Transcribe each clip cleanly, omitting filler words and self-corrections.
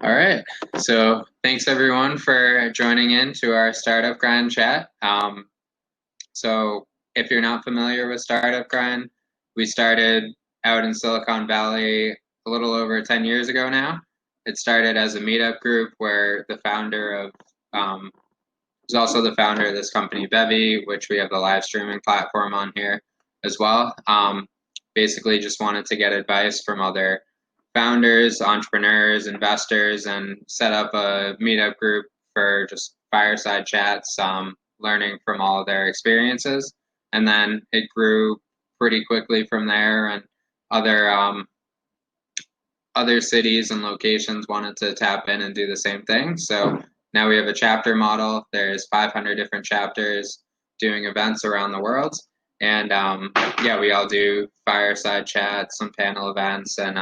All right. So thanks everyone for joining in to our Startup Grind chat. So if you're not familiar with Startup Grind, we started out in Silicon Valley a little over 10 years ago now. It started as a meetup group where the founder of was also the founder of this company, Bevy, which we have the live streaming platform on here as well. Basically just wanted to get advice from other founders, entrepreneurs, investors, and set up a meetup group for just fireside chats, learning from all of their experiences. And then it grew pretty quickly from there, and other cities and locations wanted to tap in and do the same thing. So now we have a chapter model. There's 500 different chapters doing events around the world. And yeah, we all do fireside chats, some panel events, and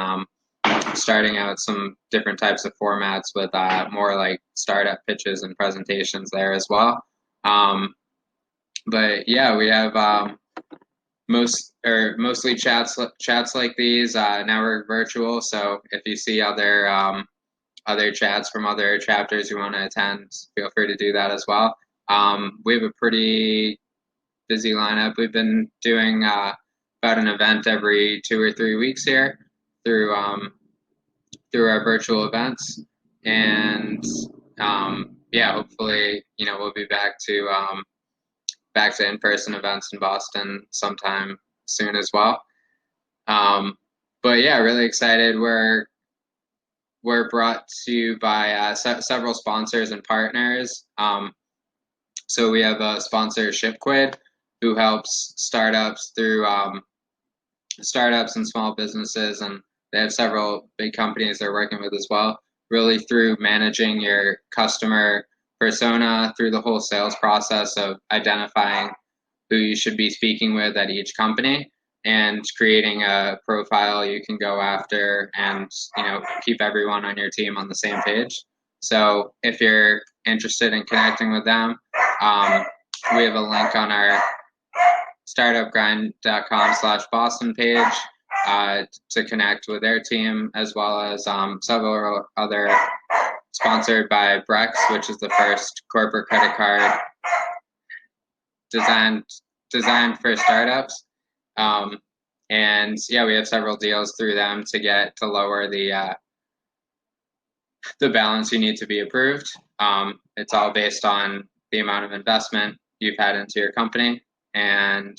starting out some different types of formats with more like startup pitches and presentations there as well. But yeah, we have mostly chats like these. Now we're virtual, so if you see other chats from other chapters you want to attend, feel free to do that as well. We have a pretty busy lineup. We've been doing about an event every 2 or 3 weeks here through our virtual events, and yeah, hopefully we'll be back to in-person events in Boston sometime soon as well. But yeah, really excited. We're brought to you by several sponsors and partners. So we have a sponsor, ShipQuid, who helps startups through startups and small businesses, and they have several big companies they're working with as well, really through managing your customer persona through the whole sales process of identifying who you should be speaking with at each company and creating a profile you can go after and keep everyone on your team on the same page. So if you're interested in connecting with them, we have a link on our startupgrind.com/Boston page to connect with their team, as well as several other, sponsored by Brex, which is the first corporate credit card designed for startups. And yeah, we have several deals through them to lower the balance you need to be approved. It's all based on the amount of investment you've had into your company. And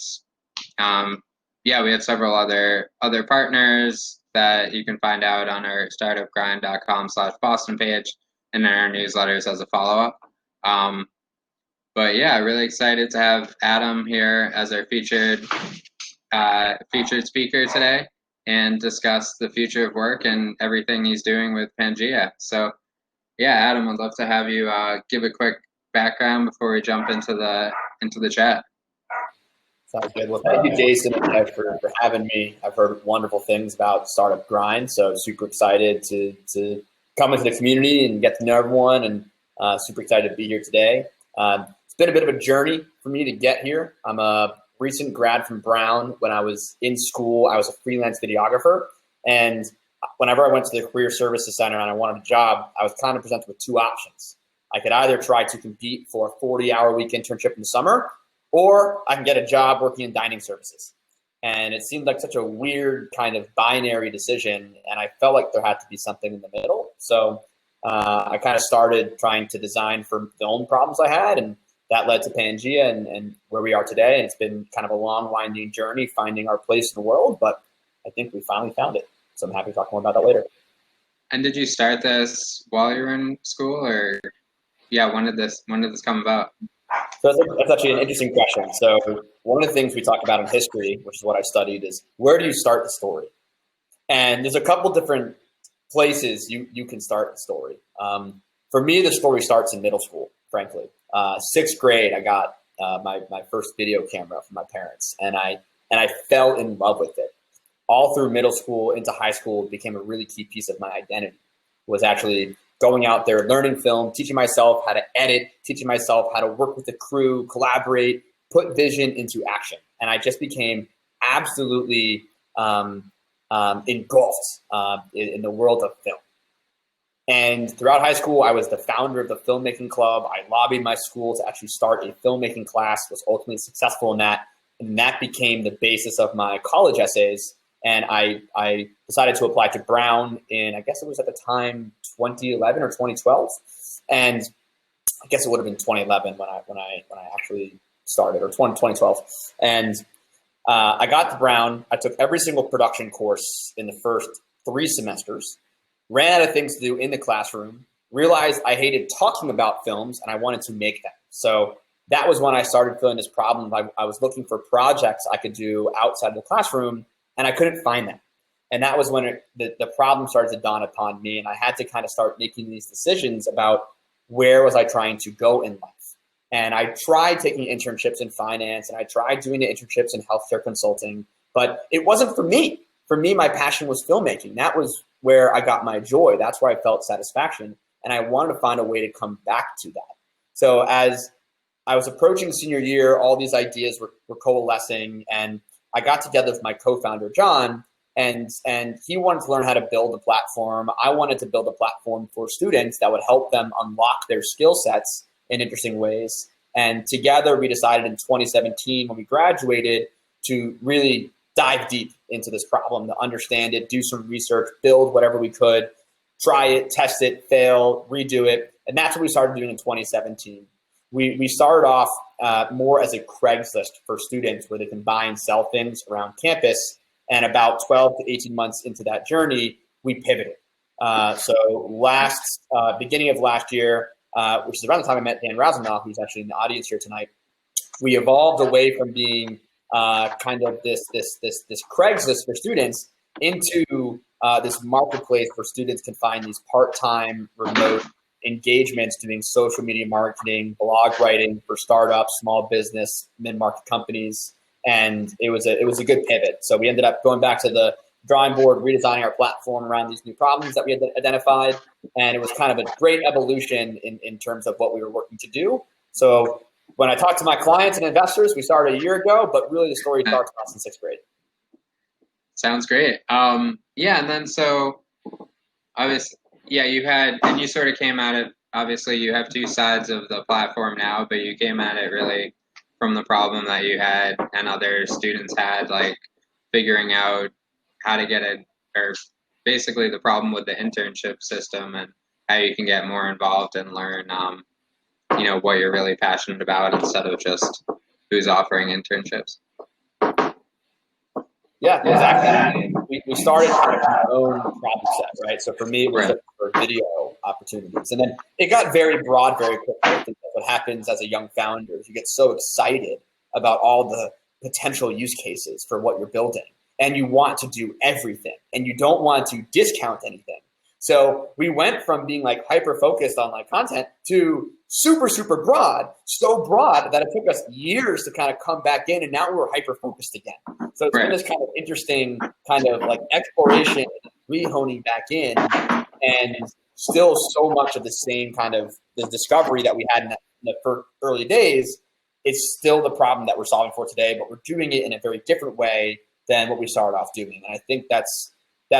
yeah, we have several other partners that you can find out on our startupgrind.com/Boston page and in our newsletters as a follow-up. But yeah, really excited to have Adam here as our featured speaker today and discuss the future of work and everything he's doing with Pangea. So yeah, Adam, I'd love to have you give a quick background before we jump into the chat. Sounds good. Well, thank you, Jason, for having me. I've heard wonderful things about Startup Grind, so super excited to come into the community and get to know everyone, and super excited to be here today. It's been a bit of a journey for me to get here. I'm a recent grad from Brown. When I was in school, I was a freelance videographer, and whenever I went to the Career Services Center and I wanted a job, I was kind of presented with two options. I could either try to compete for a 40-hour-a-week internship in the summer, or I can get a job working in dining services. And it seemed like such a weird kind of binary decision, and I felt like there had to be something in the middle. So I kind of started trying to design for the own problems I had, and that led to Pangea and where we are today. And it's been kind of a long, winding journey finding our place in the world, but I think we finally found it. So I'm happy to talk more about that later. And did you start this while you were in school, or yeah, when did this come about? So that's actually an interesting question. So one of the things we talk about in history, which is what I studied, is where do you start the story? And there's a couple different places you can start the story. For me, the story starts in middle school, frankly. 6th grade, I got my first video camera from my parents, and I fell in love with it. All through middle school into high school, it became a really key piece of my identity, was actually going out there, learning film, teaching myself how to edit, teaching myself how to work with the crew, collaborate, put vision into action. And I just became absolutely engulfed in the world of film. And throughout high school, I was the founder of the filmmaking club. I lobbied my school to actually start a filmmaking class, was ultimately successful in that. And that became the basis of my college essays. And I decided to apply to Brown in, I guess it was at the time, 2011 or 2012. And I guess it would have been 2011 when I actually started, or 2012. And I got to Brown. I took every single production course in the first 3 semesters, ran out of things to do in the classroom, realized I hated talking about films and I wanted to make them. So that was when I started feeling this problem. I was looking for projects I could do outside of the classroom and I couldn't find them. And that was when the problem started to dawn upon me, and I had to kind of start making these decisions about where was I trying to go in life. And I tried taking internships in finance, and I tried doing the internships in healthcare consulting, but it wasn't for me. For me, my passion was filmmaking. That was where I got my joy. That's where I felt satisfaction. And I wanted to find a way to come back to that. So as I was approaching senior year, all these ideas were coalescing, and I got together with my co-founder, John, and he wanted to learn how to build a platform. I wanted to build a platform for students that would help them unlock their skill sets in interesting ways. And together we decided in 2017 when we graduated to really dive deep into this problem, to understand it, do some research, build whatever we could, try it, test it, fail, redo it. And that's what we started doing in 2017. We started off more as a Craigslist for students where they can buy and sell things around campus. And about 12 to 18 months into that journey, we pivoted. So beginning of last year, which is around the time I met Dan Razanoff, who's actually in the audience here tonight, we evolved away from being kind of this Craigslist for students into this marketplace where students can find these part-time remote engagements doing social media marketing, blog writing for startups, small business, mid-market companies. And it was a good pivot. So we ended up going back to the drawing board, redesigning our platform around these new problems that we had identified. And it was kind of a great evolution in terms of what we were working to do. So when I talk to my clients and investors, we started a year ago, but really the story starts with us in 6th grade. Sounds great. Yeah, and then so obviously, yeah, you sort of came at it, obviously you have 2 sides of the platform now, but you came at it really from the problem that you had and other students had, like figuring out how to get it, or basically the problem with the internship system and how you can get more involved and learn, what you're really passionate about instead of just who's offering internships. Yeah, exactly. We started our own problem set, right? So for me, it was for video opportunities. And then it got very broad very quickly. I think what happens as a young founder is you get so excited about all the potential use cases for what you're building. And you want to do everything. And you don't want to discount anything. So we went from being like hyper-focused on like content to super, super broad, so broad that it took us years to kind of come back in, and now we're hyper-focused again. So it's been this kind of interesting kind of like exploration, re-honing back in, and still so much of the same kind of the discovery that we had in the early days. It's still the problem that we're solving for today, but we're doing it in a very different way than what we started off doing. And I think that's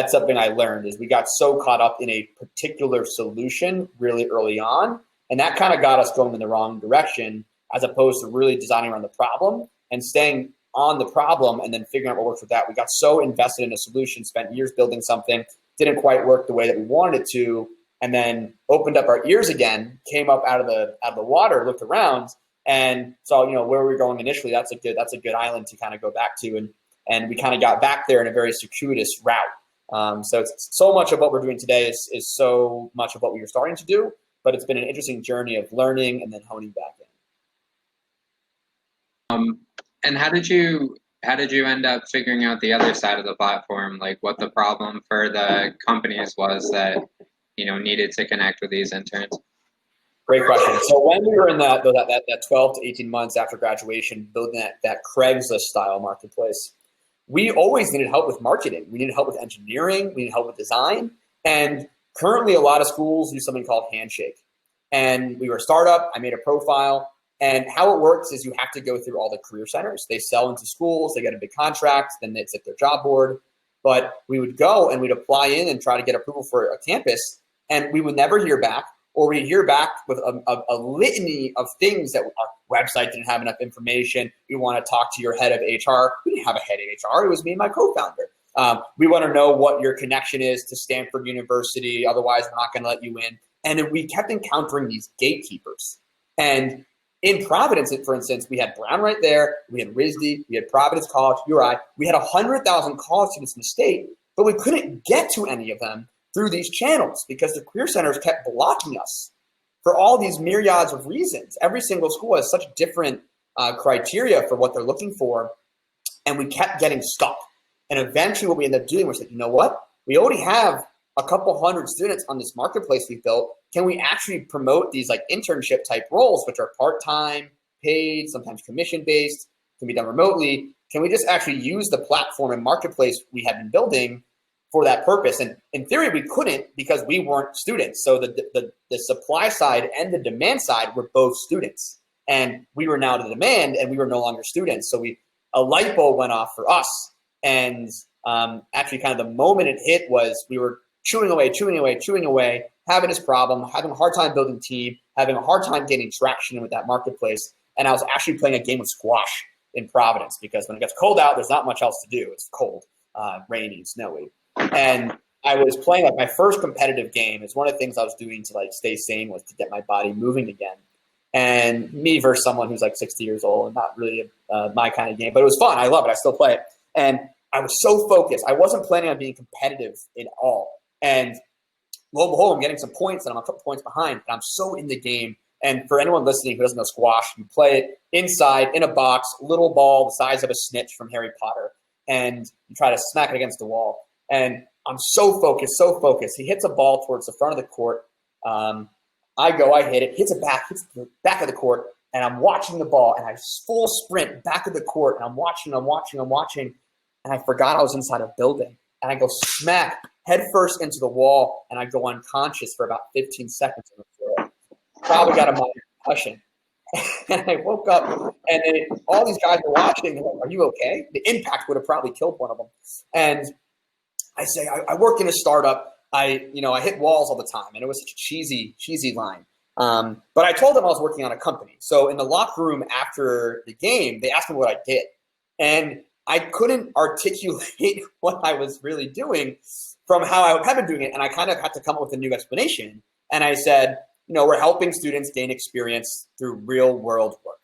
something I learned is we got so caught up in a particular solution really early on. And that kind of got us going in the wrong direction as opposed to really designing around the problem and staying on the problem and then figuring out what works with that. We got so invested in a solution, spent years building something, didn't quite work the way that we wanted it to, and then opened up our ears again, came up out of the water, looked around, and saw, where we were going initially. That's a good island to kind of go back to. And we kind of got back there in a very circuitous route. So it's so much of what we're doing today is so much of what we were starting to do, but it's been an interesting journey of learning and then honing back in. And how did you end up figuring out the other side of the platform, like what the problem for the companies was that needed to connect with these interns? Great question. So when we were in that 12 to 18 months after graduation, building that Craigslist style marketplace, we always needed help with marketing. We needed help with engineering. We needed help with design. And currently, a lot of schools use something called Handshake. And we were a startup. I made a profile. And how it works is you have to go through all the career centers. They sell into schools. They get a big contract. Then it's at their job board. But we would go and we'd apply in and try to get approval for a campus. And we would never hear back, or we'd hear back with a litany of things that our website didn't have enough information. We want to talk to your head of HR. We didn't have a head of HR. It was me and my co-founder. We want to know what your connection is to Stanford University. Otherwise, we're not going to let you in. And we kept encountering these gatekeepers. And in Providence, for instance, we had Brown right there. We had RISD. We had Providence College, URI. We had 100,000 college students in the state, but we couldn't get to any of them through these channels because the career centers kept blocking us for all these myriads of reasons. Every single school has such different criteria for what they're looking for, and we kept getting stuck. And eventually what we ended up doing was like, you know what? We already have a couple hundred students on this marketplace we built. Can we actually promote these like internship type roles, which are part-time, paid, sometimes commission-based, can be done remotely? Can we just actually use the platform and marketplace we had been building for that purpose? And in theory, we couldn't because we weren't students. So the supply side and the demand side were both students. And we were now the demand and we were no longer students. So a light bulb went off for us. And actually kind of the moment it hit was we were chewing away, having this problem, having a hard time building team, having a hard time getting traction with that marketplace. And I was actually playing a game of squash in Providence because when it gets cold out, there's not much else to do. It's cold, rainy, snowy. And I was playing like my first competitive game. It's one of the things I was doing to like stay sane was to get my body moving again. And me versus someone who's like 60 years old and not really my kind of game, but it was fun. I love it. I still play it. And I was so focused. I wasn't planning on being competitive at all. And lo and behold, I'm getting some points and I'm a couple points behind. And I'm so in the game. And for anyone listening who doesn't know squash, you play it inside in a box, little ball the size of a snitch from Harry Potter. And you try to smack it against the wall. And I'm so focused. He hits a ball towards the front of the court. I hit it, hits the back of the court. And I'm watching the ball. And I full sprint back of the court. And I'm watching. And I forgot I was inside a building. And I go smack head first into the wall, and I go unconscious for about 15 seconds on the floor. Probably got a minor concussion. And I woke up, and all these guys were watching. They're like, "Are you okay?" The impact would have probably killed one of them. And I say, I work in a startup. I hit walls all the time, and it was such a cheesy line. But I told them I was working on a company. So in the locker room after the game, they asked me what I did, and I couldn't articulate what I was really doing from how I had been doing it. And I kind of had to come up with a new explanation. And I said, we're helping students gain experience through real world work.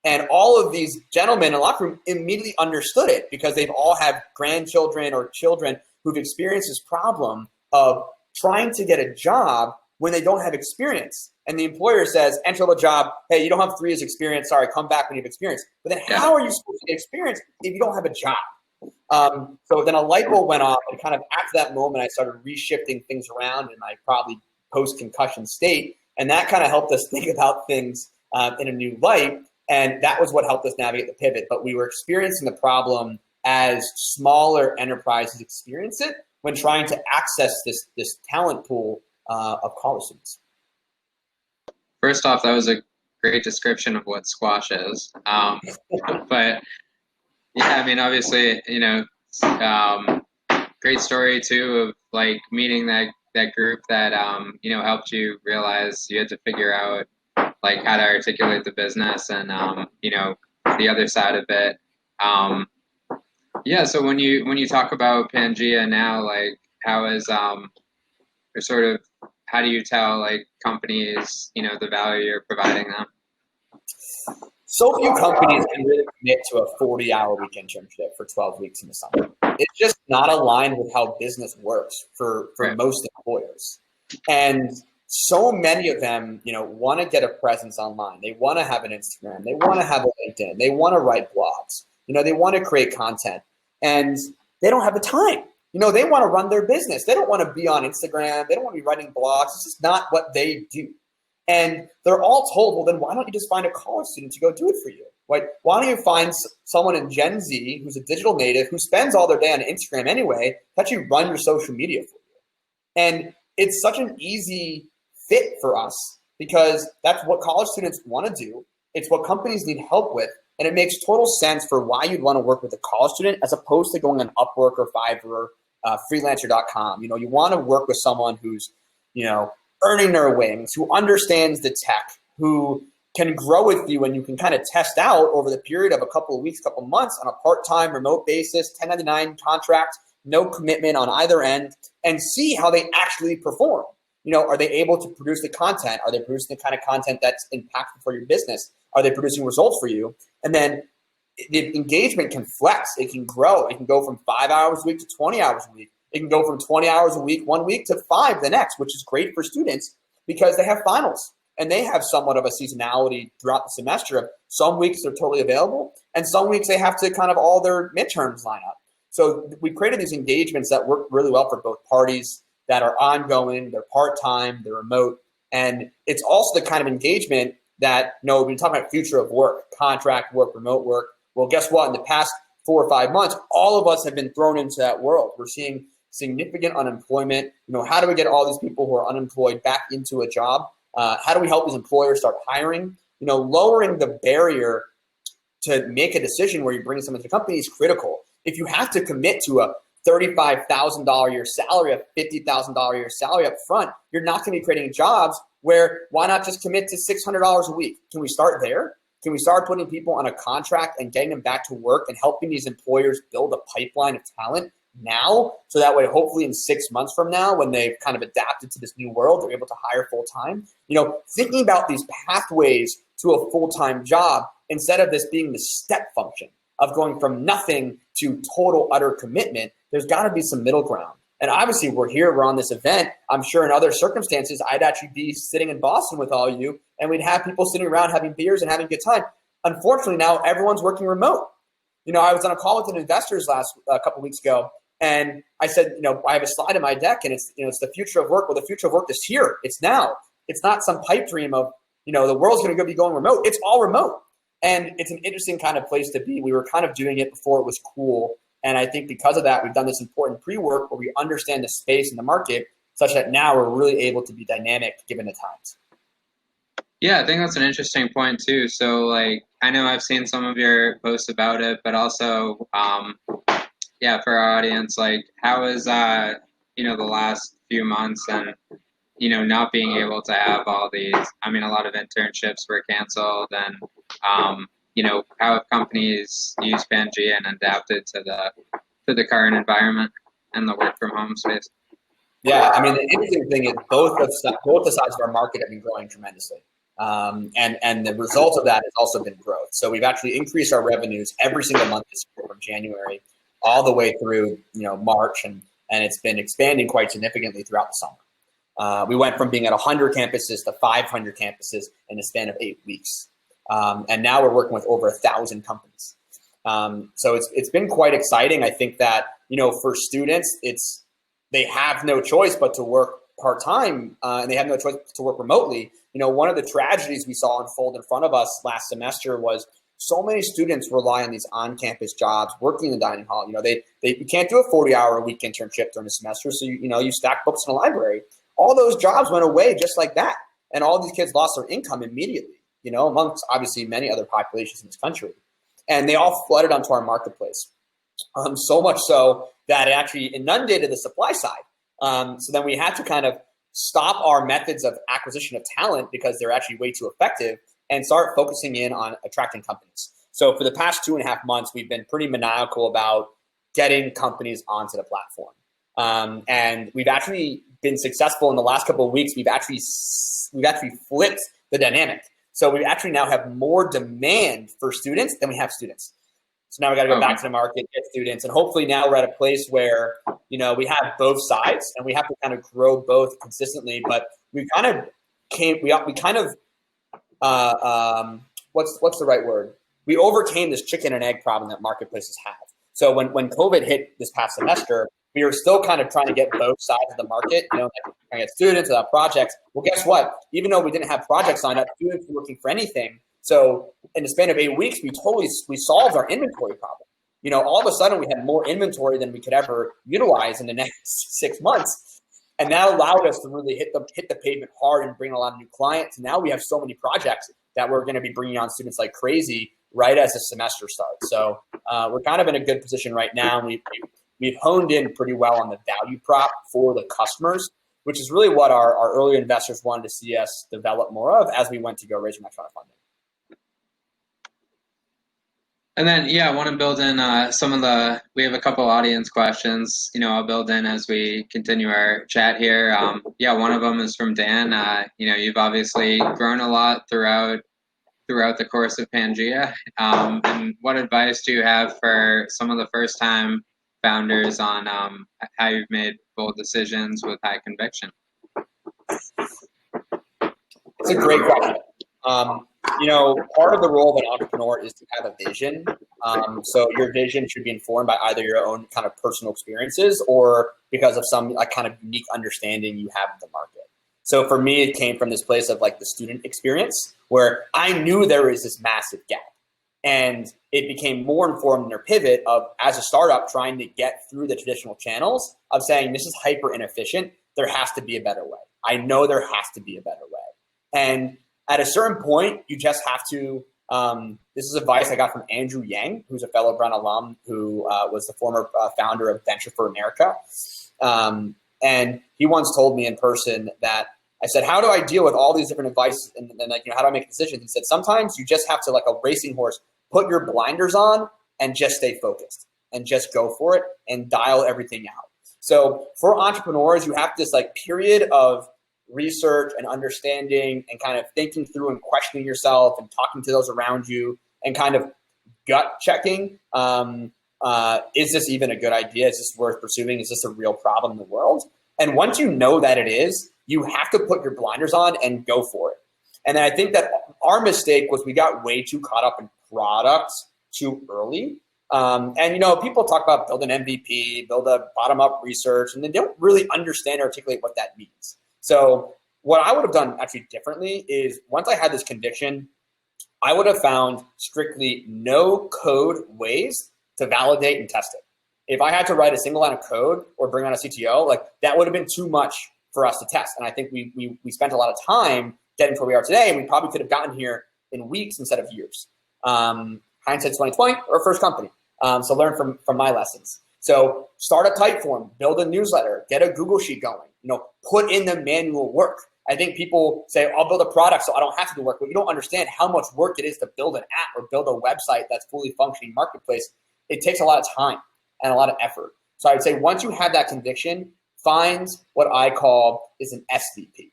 And all of these gentlemen in the locker room immediately understood it because they've all had grandchildren or children who've experienced this problem of trying to get a job when they don't have experience. And the employer says, enter the job. Hey, you don't have 3 years experience. Sorry, come back when you have experience. But then how are you supposed to get experience if you don't have a job? So then a light bulb went off, and kind of after that moment, I started reshifting things around in my probably post-concussion state. And that kind of helped us think about things in a new light. And that was what helped us navigate the pivot. But we were experiencing the problem as smaller enterprises experience it when trying to access this talent pool of college students. First off, that was a great description of what squash is. But yeah, I mean, obviously, great story too of like meeting that group that helped you realize you had to figure out like how to articulate the business and the other side of it. Yeah, so when you talk about Pangea now, like how is or sort of how do you tell like companies the value you're providing them? So few companies can really commit to a 40-hour-week internship for 12 weeks in the summer. It's just not aligned with how business works for Right. most employers. And so many of them, want to get a presence online. They want to have an Instagram. They want to have a LinkedIn. They want to write blogs. They want to create content. And they don't have the time. They want to run their business. They don't want to be on Instagram. They don't want to be writing blogs. It's just not what they do. And they're all told, well, then why don't you just find a college student to go do it for you? Right? Why don't you find someone in Gen Z who's a digital native who spends all their day on Instagram anyway to actually run your social media for you? And it's such an easy fit for us because that's what college students want to do. It's what companies need help with. And it makes total sense for why you'd want to work with a college student as opposed to going on Upwork or Fiverr or freelancer.com. You want to work with someone who's earning their wings, who understands the tech, who can grow with you, and you can kind of test out over the period of a couple of weeks, couple of months on a part-time remote basis, 1099 contract, no commitment on either end, and see how they actually perform. Are they able to produce the content? Are they producing the kind of content that's impactful for your business? Are they producing results for you? And then the engagement can flex. It can grow. It can go from 5 hours a week to 20 hours a week. It can go from 20 hours a week, 1 week, to 5 the next, which is great for students because they have finals and they have somewhat of a seasonality throughout the semester. Some weeks they're totally available, and some weeks they have to kind of all their midterms line up. So we created these engagements that work really well for both parties, that are ongoing, they're part-time, they're remote. And it's also the kind of engagement that, we've been talking about future of work, contract work, remote work. Well, guess what? In the past 4 or 5 months, all of us have been thrown into that world. We're seeing significant unemployment. How do we get all these people who are unemployed back into a job? How do we help these employers start hiring? Lowering the barrier to make a decision where you bring someone to the company is critical. If you have to commit to a $35,000 a year salary, a $50,000 a year salary up front, you're not going to be creating jobs where why not just commit to $600 a week? Can we start there? Can we start putting people on a contract and getting them back to work and helping these employers build a pipeline of talent now? So that way, hopefully in 6 months from now, when they've kind of adapted to this new world, they're able to hire full time. Thinking about these pathways to a full-time job instead of this being the step function of going from nothing to total utter commitment, there's got to be some middle ground. And obviously we're on this event. I'm sure in other circumstances, I'd actually be sitting in Boston with all of you and we'd have people sitting around having beers and having a good time. Unfortunately, now everyone's working remote. I was on a call with an investors a couple weeks ago, and I said, I have a slide in my deck and it's the future of work. Well, the future of work is here. It's now. It's not some pipe dream of, the world's going to be going remote. It's all remote. And it's an interesting kind of place to be. We were kind of doing it before it was cool. And I think because of that, we've done this important pre-work where we understand the space and the market such that now we're really able to be dynamic given the times. Yeah, I think that's an interesting point too. So I know I've seen some of your posts about it, but also, for our audience, how is, the last few months and, not being able to have all these, a lot of internships were canceled and, how have companies used Pangea and adapted to the current environment and the work from home space? Yeah, the interesting thing is both the sides of our market have been growing tremendously. And the result of that has also been growth. So we've actually increased our revenues every single month this year from January all the way through March, and it's been expanding quite significantly throughout the summer. We went from being at 100 campuses to 500 campuses in the span of 8 weeks. And now we're working with over 1,000 companies. So it's been quite exciting. I think that, for students, they have no choice but to work part-time, and they have no choice to work remotely. One of the tragedies we saw unfold in front of us last semester was so many students rely on these on-campus jobs, working in the dining hall. You can't do a 40-hour-a-week internship during the semester, so you stack books in a library. All those jobs went away just like that, and all these kids lost their income immediately, amongst obviously many other populations in this country. And they all flooded onto our marketplace, so much so that it actually inundated the supply side. So then we had to kind of stop our methods of acquisition of talent because they're actually way too effective and start focusing in on attracting companies. So for the past 2.5 months, we've been pretty maniacal about getting companies onto the platform. And we've actually been successful in the last couple of weeks. We've actually flipped the dynamic. So we actually now have more demand for students than we have students. So now we got to go back to the market, get students, and hopefully now we're at a place where we have both sides, and we have to kind of grow both consistently. But we kind of what's the right word? We overcame this chicken and egg problem that marketplaces have. So when COVID hit this past semester, we were still kind of trying to get both sides of the market, trying to get students without projects. Well, guess what? Even though we didn't have projects lined up, students were looking for anything. So in the span of 8 weeks, we solved our inventory problem. All of a sudden we had more inventory than we could ever utilize in the next 6 months. And that allowed us to really hit the pavement hard and bring a lot of new clients. And now we have so many projects that we're going to be bringing on students like crazy right as the semester starts. So we're kind of in a good position right now. We've honed in pretty well on the value prop for the customers. which is really what our early investors wanted to see us develop more of as we went to go raise our next round of funding. And then, yeah, I want to build in we have a couple audience questions, I'll build in as we continue our chat here. One of them is from Dan. You've obviously grown a lot throughout the course of Pangea. And what advice do you have for some of the first-time founders on how you've made bold decisions with high conviction? It's a great question. Part of the role of an entrepreneur is to have a vision. So your vision should be informed by either your own kind of personal experiences or because of some kind of unique understanding you have of the market. So for me, it came from this place of the student experience where I knew there was this massive gap. And it became more informed in their pivot of, as a startup, trying to get through the traditional channels of saying, this is hyper inefficient. There has to be a better way. I know there has to be a better way. And at a certain point, you just have to, this is advice I got from Andrew Yang, who's a fellow Brown alum who was the former founder of Venture for America. And he once told me in person that I said, how do I deal with all these different advice and how do I make decisions? He said, sometimes you just have to, like a racing horse, put your blinders on and just stay focused and just go for it and dial everything out. So for entrepreneurs, you have this period of research and understanding and kind of thinking through and questioning yourself and talking to those around you and kind of gut checking. Is this even a good idea? Is this worth pursuing? Is this a real problem in the world? And once you know that it is, you have to put your blinders on and go for it. And then I think that our mistake was we got way too caught up in products too early. People talk about build an MVP, build a bottom-up research, and they don't really understand or articulate what that means. So what I would have done actually differently is once I had this conviction, I would have found strictly no code ways to validate and test it. If I had to write a single line of code or bring on a CTO, that would have been too much for us to test. And I think we spent a lot of time getting to where we are today, and we probably could have gotten here in weeks instead of years. Hindsight's 2020, or first company. So learn from my lessons. So start a Typeform, build a newsletter, get a Google Sheet going, put in the manual work. I think people say, I'll build a product so I don't have to do work, but you don't understand how much work it is to build an app or build a website that's fully functioning marketplace. It takes a lot of time and a lot of effort. So I would say once you have that conviction, find what I call is an SVP.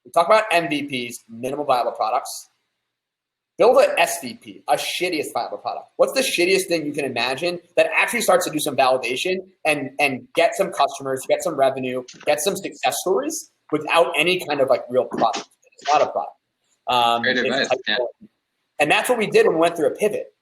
We talk about MVPs, minimal viable products. Build an SVP, a shittiest viable product. What's the shittiest thing you can imagine that actually starts to do some validation and get some customers, get some revenue, get some success stories without any kind of real product? It's not a product. Great advice. Yeah. And that's what we did when we went through a pivot.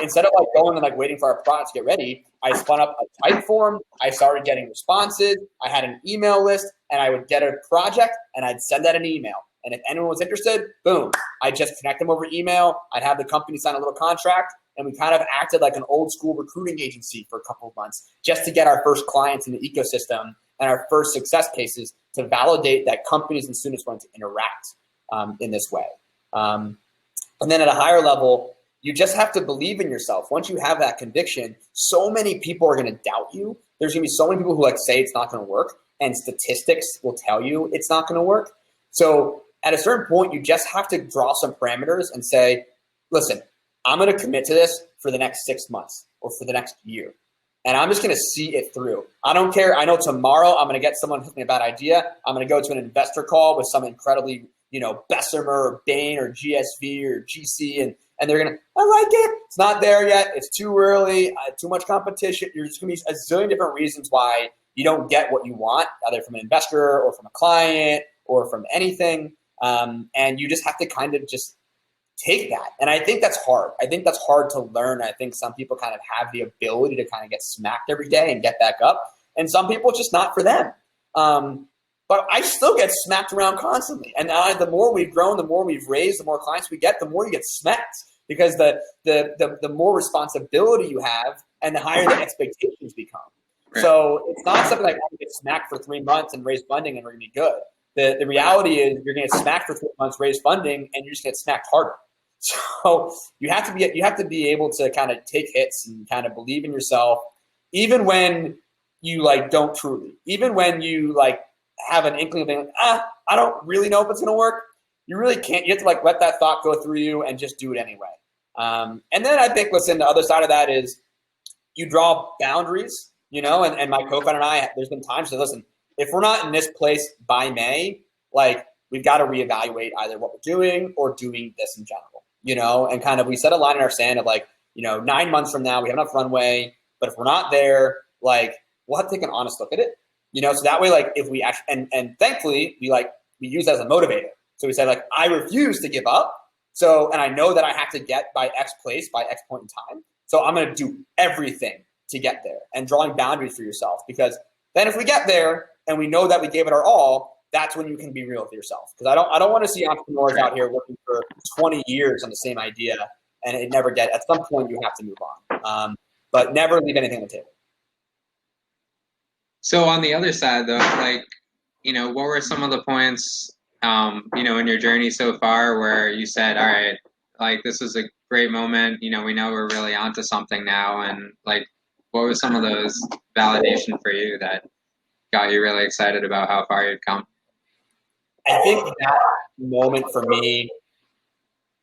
Instead of going and waiting for our product to get ready, I spun up a Typeform. I started getting responses. I had an email list, and I would get a project, and I'd send that an email. And if anyone was interested, boom, I'd just connect them over email. I'd have the company sign a little contract, and we kind of acted like an old school recruiting agency for a couple of months just to get our first clients in the ecosystem and our first success cases to validate that companies and students want to interact in this way. And then at a higher level, you just have to believe in yourself. Once you have that conviction, so many people are going to doubt you. There's going to be so many people who say it's not going to work, and statistics will tell you it's not going to work. So at a certain point, you just have to draw some parameters and say, listen, I'm going to commit to this for the next 6 months or for the next year. And I'm just going to see it through. I don't care. I know tomorrow I'm going to get someone with me a bad idea. I'm going to go to an investor call with some incredibly, Bessemer or Bain or GSV or GC, and they're going to, I like it. It's not there yet. It's too early. Too much competition. There's going to be a zillion different reasons why you don't get what you want, either from an investor or from a client or from anything. And you just have to kind of just take that. And I think that's hard. I think that's hard to learn. I think some people kind of have the ability to kind of get smacked every day and get back up. And some people, it's just not for them. But I still get smacked around constantly. And the more we've grown, the more we've raised, the more clients we get, the more you get smacked. Because the more responsibility you have and the higher the expectations become. Right. So it's not something like you get smacked for 3 months and raise funding and we're going to be good. The reality is you're going to get smacked for 3 months, raise funding, and you just get smacked harder. So you have to be able to kind of take hits and kind of believe in yourself, even when you don't truly, even when you have an inkling of being like, I don't really know if it's going to work, you really can't. You have to like let that thought go through you and just do it anyway. And then I think, listen, the other side of that is you draw boundaries, you know, and my co-founder and I, there's been times to listen, if we're not in this place by May, like we've got to reevaluate either what we're doing or doing this in general, you know, and kind of, we set a line in our sand of like, you know, 9 months from now, we have enough runway, but if we're not there, like we'll have to take an honest look at it, you know? So that way, like if we actually, and thankfully we use that as a motivator. So we said like, I refuse to give up. So, and I know that I have to get by X place by X point in time. So I'm going to do everything to get there, and drawing boundaries for yourself, because then if we get there and we know that we gave it our all, that's when you can be real with yourself. Because I don't want to see entrepreneurs out here working for 20 years on the same idea and it never get, at some point you have to move on. But never leave anything on the table. So on the other side though, like, you know, what were some of the points, you know, in your journey so far where you said, all right, like this is a great moment, you know, we know we're really onto something now, and like, what were some of those validation for you that got you really excited about how far you'd come? I think that moment for me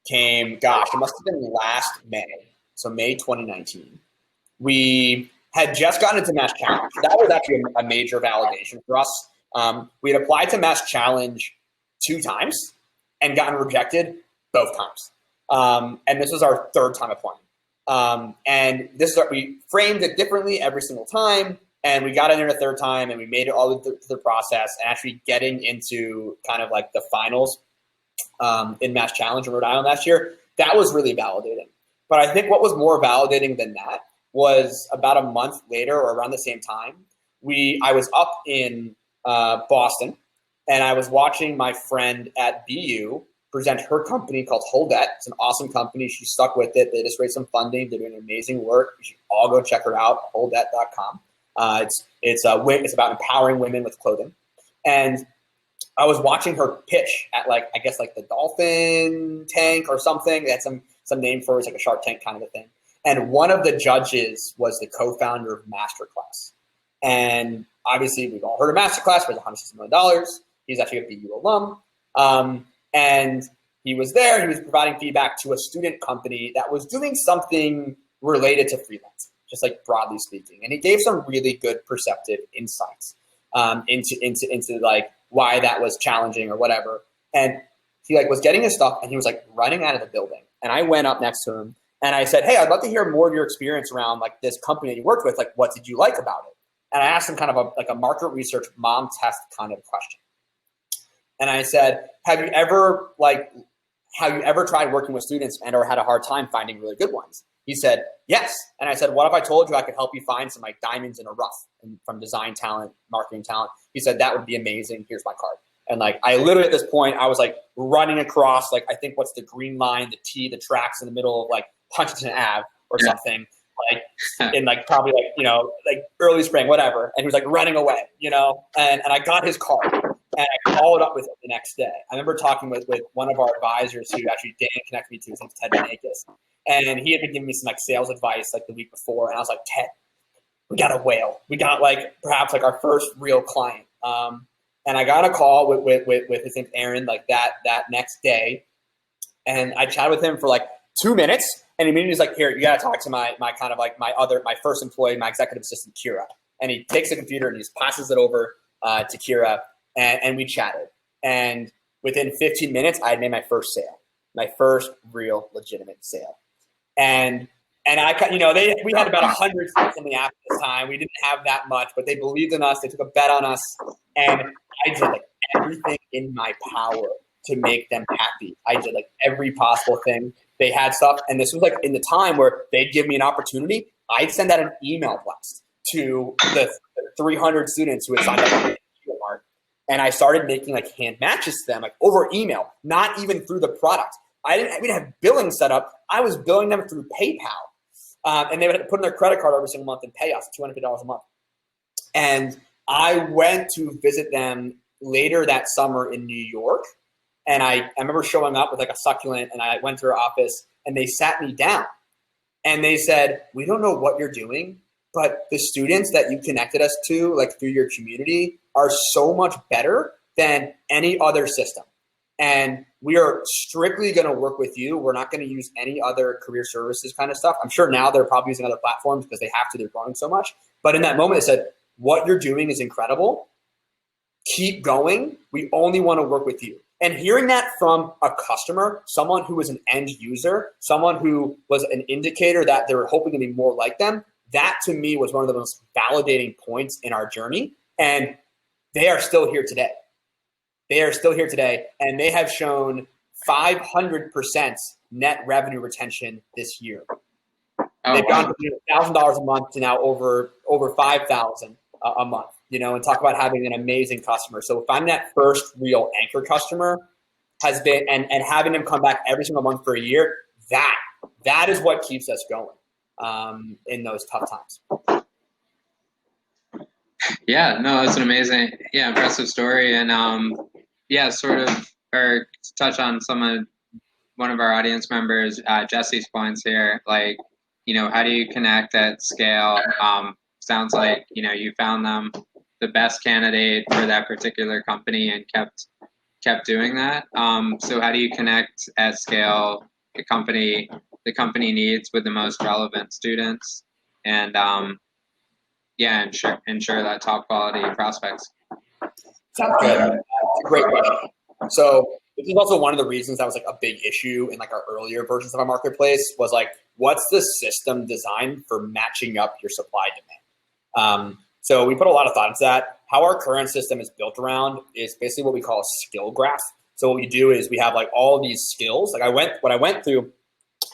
came, gosh, it must have been last May. So May 2019. We had just gotten into MassChallenge. That was actually a major validation for us. We had applied to MassChallenge 2 times and gotten rejected both times. And this was our 3rd time applying. And this is we framed it differently every single time. And we got in there a 3rd time and we made it all through the process, and actually getting into kind of like the finals in MassChallenge in Rhode Island last year. That was really validating. But I think what was more validating than that was about a month later, or around the same time, I was up in Boston, and I was watching my friend at BU present her company called Holdette. It's an awesome company. She stuck with it. They just raised some funding. They're doing amazing work. You should all go check her out, Holdette.com. It's about empowering women with clothing. And I was watching her pitch at like, I guess like the Dolphin Tank or something. They had some name for it. It's like a Shark Tank kind of a thing. And one of the judges was the co-founder of Masterclass. And obviously we've all heard of Masterclass, raised $160 million. He's actually a BU alum. And he was there. He was providing feedback to a student company that was doing something related to freelance, just like broadly speaking. And he gave some really good perceptive insights into like why that was challenging or whatever. And he like was getting his stuff, and he was like running out of the building. And I went up next to him and I said, hey, I'd love to hear more of your experience around like this company that you worked with. Like, what did you like about it? And I asked him kind of a market research mom test kind of question. And I said, have you ever tried working with students and or had a hard time finding really good ones? He said, yes. And I said, what if I told you I could help you find some like diamonds in a rough, and from design talent, marketing talent? He said, that would be amazing. Here's my card. And like, I literally at this point, I was like running across, like, I think what's the green line, the T, the tracks in the middle of like Huntington Ave or something, like in like probably like, you know, like early spring, whatever. And he was like running away, you know, and I got his card. And I followed up with him the next day. I remember talking with one of our advisors who actually Dan connected me to, his name's Ted Benakis. And he had been giving me some like sales advice like the week before. And I was like, Ted, we got a whale. We got like perhaps like our first real client. And I got a call with his name Aaron like that next day. And I chatted with him for like 2 minutes. And immediately he's like, here, you got to talk to my kind of like my first employee, my executive assistant, Kira. And he takes the computer and he just passes it over to Kira. And we chatted. And within 15 minutes, I had made my first sale, my first real legitimate sale. And I, you know, we had about 100 students in the app at this time. We didn't have that much, but they believed in us. They took a bet on us. And I did like everything in my power to make them happy. I did like every possible thing. They had stuff. And this was like in the time where they'd give me an opportunity. I'd send out an email blast to the 300 students who had signed up for the art. And I started making like hand matches to them, like over email, not even through the product. We didn't have billing set up. I was billing them through PayPal. And they would have to put in their credit card every single month and pay us $250 a month. And I went to visit them later that summer in New York. And I remember showing up with like a succulent, and I went to their office and they sat me down and they said, we don't know what you're doing, but the students that you connected us to, like through your community, are so much better than any other system. And we are strictly going to work with you. We're not going to use any other career services kind of stuff. I'm sure now they're probably using other platforms because they have to, they're growing so much. But in that moment, they said, what you're doing is incredible. Keep going. We only want to work with you. And hearing that from a customer, someone who was an end user, someone who was an indicator that they were hoping to be more like them, that to me was one of the most validating points in our journey. And they are still here today. They are still here today, and they have shown 500% net revenue retention this year. They've gone from $1,000 a month to now over $5,000 a month. And talk about having an amazing customer. So finding that first real anchor customer has been, and having them come back every single month for a year, that is what keeps us going in those tough times. Yeah, no, that's an amazing, impressive story. And sort of, or touch on one of our audience members, Jesse's points here, like, how do you connect at scale? Sounds like, you found them the best candidate for that particular company and kept doing that. So how do you connect at scale the company needs with the most relevant students and ensure that top quality prospects? Sounds good. That's a great question. So this is also one of the reasons that was like a big issue in like our earlier versions of our marketplace was like, what's the system designed for matching up your supply demand? So we put a lot of thought into that. How our current system is built around is basically what we call a skill graph. So what we do is we have like all these skills. Like what I went through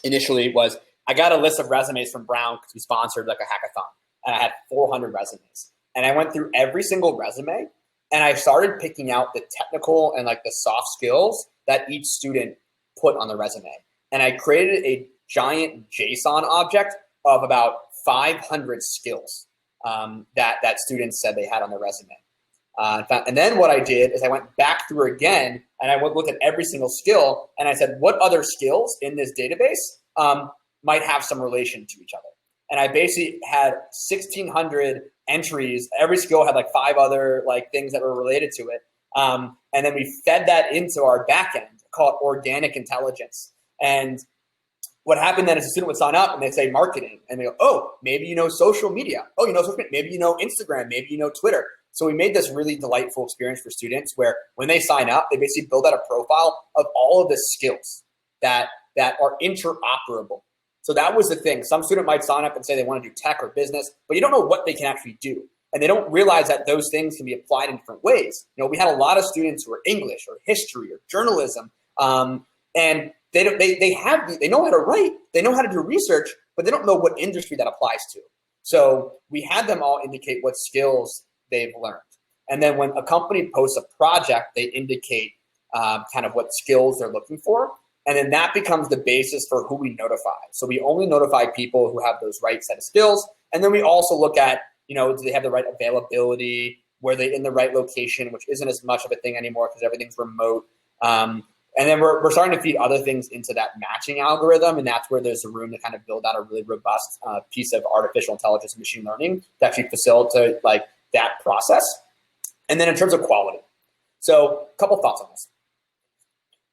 initially was I got a list of resumes from Brown because we sponsored like a hackathon, and I had 400 resumes. And I went through every single resume, and I started picking out the technical and like the soft skills that each student put on the resume. And I created a giant JSON object of about 500 skills that students said they had on their resume. And then what I did is I went back through again, and I looked at every single skill, and I said, what other skills in this database might have some relation to each other? And I basically had 1,600 entries. Every skill had like 5 other like things that were related to it. And then we fed that into our backend, called organic intelligence. And what happened then is a student would sign up and they say marketing, and they go, oh, maybe you know social media. Oh, you know social media. Maybe you know Instagram. Maybe you know Twitter. So we made this really delightful experience for students where when they sign up, they basically build out a profile of all of the skills that are interoperable. So that was the thing. Some student might sign up and say they want to do tech or business, but you don't know what they can actually do. And they don't realize that those things can be applied in different ways. We had a lot of students who are English or history or journalism, and they know how to write, they know how to do research, but they don't know what industry that applies to. So we had them all indicate what skills they've learned. And then when a company posts a project, they indicate kind of what skills they're looking for. And then that becomes the basis for who we notify. So we only notify people who have those right set of skills. And then we also look at, do they have the right availability? Were they in the right location, which isn't as much of a thing anymore because everything's remote. And then we're starting to feed other things into that matching algorithm. And that's where there's a room to kind of build out a really robust piece of artificial intelligence and machine learning to actually facilitate like that process. And then in terms of quality. So a couple thoughts on this.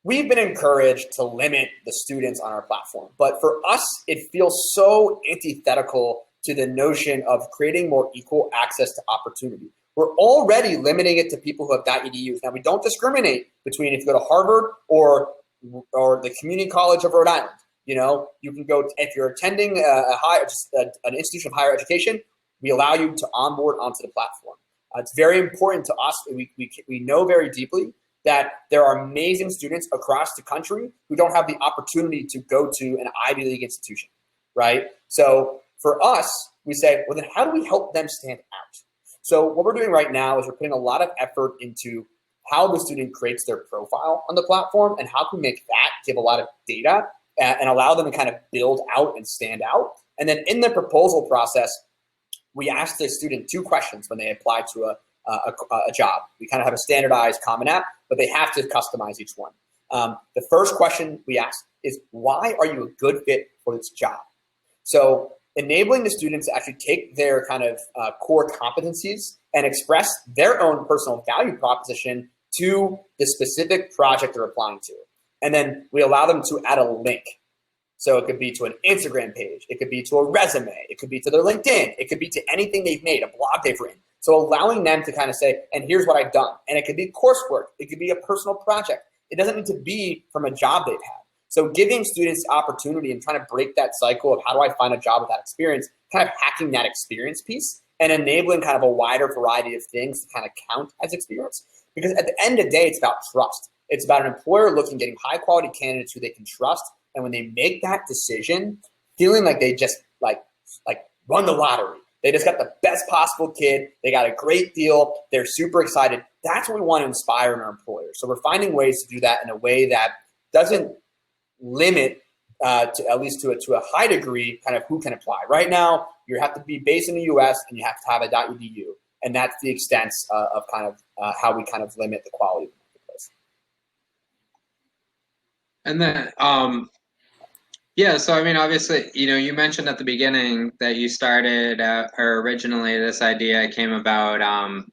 We've been encouraged to limit the students on our platform, but for us, it feels so antithetical to the notion of creating more equal access to opportunity. We're already limiting it to people who have .edus. Now, we don't discriminate between if you go to Harvard or the Community College of Rhode Island. You can go, if you're attending an institution of higher education, we allow you to onboard onto the platform. It's very important to us. We know very deeply that there are amazing students across the country who don't have the opportunity to go to an Ivy League institution, right? So for us, we say, well, then how do we help them stand out? So what we're doing right now is we're putting a lot of effort into how the student creates their profile on the platform and how can we make that give a lot of data and allow them to kind of build out and stand out. And then in the proposal process, we ask the student 2 questions when they apply to a job. We kind of have a standardized common app, but they have to customize each one. The first question we ask is, why are you a good fit for this job? So enabling the students to actually take their kind of core competencies and express their own personal value proposition to the specific project they're applying to. And then we allow them to add a link. So it could be to an Instagram page, it could be to a resume, it could be to their LinkedIn, it could be to anything they've made, a blog they've written. So allowing them to kind of say, and here's what I've done. And it could be coursework, it could be a personal project. It doesn't need to be from a job they've had. So giving students opportunity and trying to break that cycle of how do I find a job with that experience, kind of hacking that experience piece and enabling kind of a wider variety of things to kind of count as experience. Because at the end of the day, it's about trust. It's about an employer getting high quality candidates who they can trust. And when they make that decision, feeling like they just like run the lottery. They just got the best possible kid. They got a great deal. They're super excited. That's what we want to inspire in our employers. So we're finding ways to do that in a way that doesn't limit, to at least to a high degree, kind of who can apply. Right now, you have to be based in the U.S. and you have to have a .edu, and that's the extent of kind of how we kind of limit the quality of the marketplace. And then, yeah, so I mean, obviously, you mentioned at the beginning that you started, or originally this idea came about,